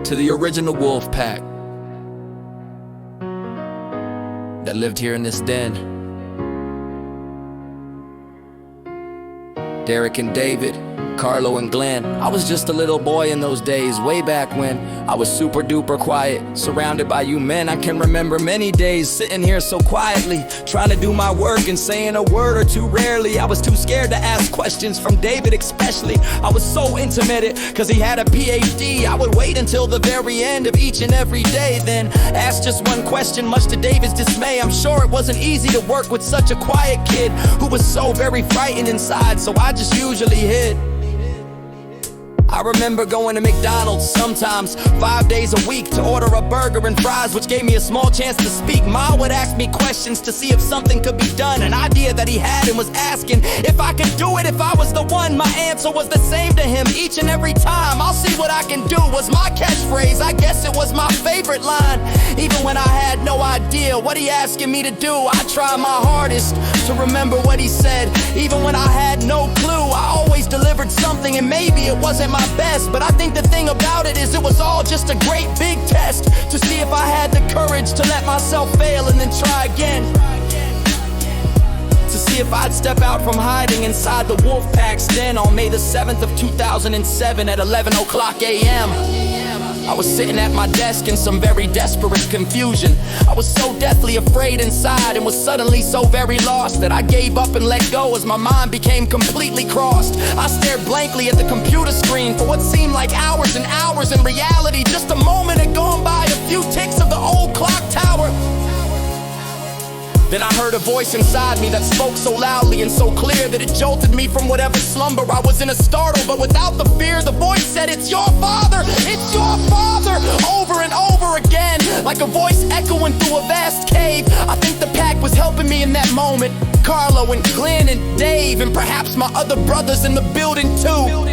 to the original wolf pack that lived here in this den. Derek and David, Carlo and Glenn. I was just a little boy in those days, way back when I was super duper quiet, surrounded by you men. I can remember many days sitting here so quietly, trying to do my work and saying a word or two rarely. I was too scared to ask questions from David especially. I was so intimidated cause he had a PhD. I would wait until the very end of each and every day, then ask just one question, much to David's dismay. I'm sure it wasn't easy to work with such a quiet kid who was so very frightened inside, so I just usually hid. I remember going to McDonald's sometimes 5 days a week to order a burger and fries, which gave me a small chance to speak. Ma would ask me questions to see if something could be done, an idea that he had and was asking if I could do it, if I was the one. My answer was the same to him each and every time. I'll see what I can do was my catchphrase. I guess it was my favorite line. Even when I had no idea what he asking me to do, I tried my hardest to remember what he said. Even when I had no clue, I always delivered something, and maybe it wasn't my best, but I think the thing about it is it was all just a great big test to see if I had the courage to let myself fail and then try again, to see if I'd step out from hiding inside the Wolfpack's den on May the 7th of 2007 at 11 o'clock a.m. I was sitting at my desk in some very desperate confusion. I was so deathly afraid inside and was suddenly so very lost that I gave up and let go as my mind became completely crossed. I stared blankly at the computer screen for what seemed like hours and hours. In reality, just a moment had gone by, a few ticks of the old clock tower. Then I heard a voice inside me that spoke so loudly and so clear that it jolted me from whatever slumber I was in. A startle, but without the fear, the voice said, "It's your father! It's your father!" Over and over again, like a voice echoing through a vast cave. I think the pack was helping me in that moment. Carlo and Glenn and Dave, and perhaps my other brothers in the building too.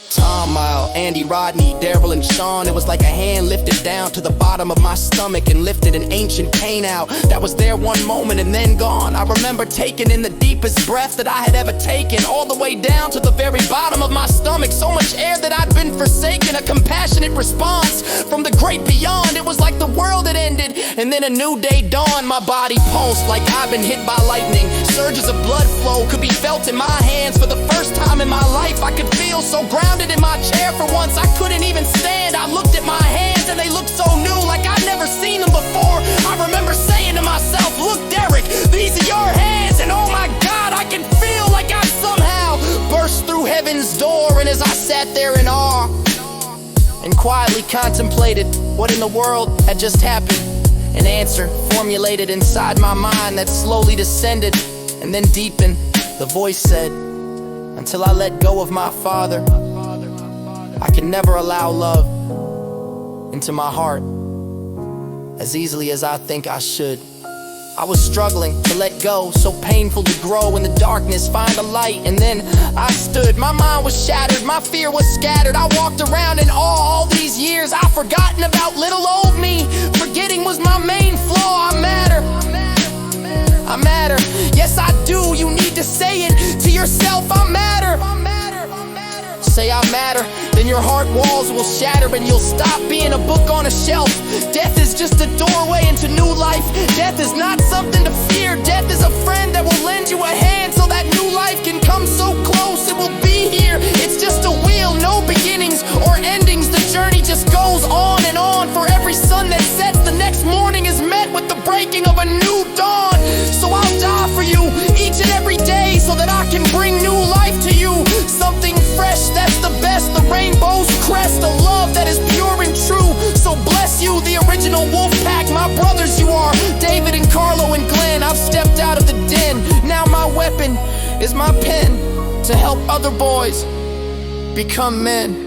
Tom, Mile, Andy, Rodney, Daryl, and Sean. It was like a hand lifted down to the bottom of my stomach and lifted an ancient pain out that was there one moment and then gone. I remember taking in the deepest breath that I had ever taken, all the way down to the very bottom of my stomach. So much air that I'd been forsaken, a compassionate response from the great beyond. It was like the world had ended, and then a new day dawned. My body pulsed like I'd been hit by lightning. Surges of blood flow could be felt in my hands. For the first time in my life, I could feel so grounded in my chair. For once, I couldn't even stand. I looked at my hands and they looked so new, like I'd never seen them before. I remember saying to myself, "Look, Derek, these are your hands." And oh my God, I can feel like I somehow burst through heaven's door. And as I sat there in awe and quietly contemplated what in the world had just happened, an answer formulated inside my mind that slowly descended and then deepened. The voice said, "Until I let go of my father, I can never allow love into my heart as easily as I think I should." I was struggling to let go, so painful to grow in the darkness, find a light, and then I stood. My mind was shattered, my fear was scattered. I walked around in awe all these years. I've forgotten about little old me. Forgetting was my main flaw. I matter. I matter. Yes, I do. You need to say it to yourself. I matter. Say I matter, then your heart walls will shatter and you'll stop being a book on a shelf. Death is just a doorway into new life. Death is not something to fear. Death is a friend that will lend you a hand so that new life can come so close. It will be here. It's just a wheel, no beginnings or endings. The journey just goes on and on. For every sun that sets, the next morning is met with the breaking of a new dawn. So I'll die for you each and every day so that I can bring new life to you. Something fresh, that's the best, the rainbow's crest, a love that is pure and true. So bless you, the original Wolfpack, my brothers you are, David and Carlo and Glenn. I've stepped out of the den, now my weapon is my pen to help other boys become men.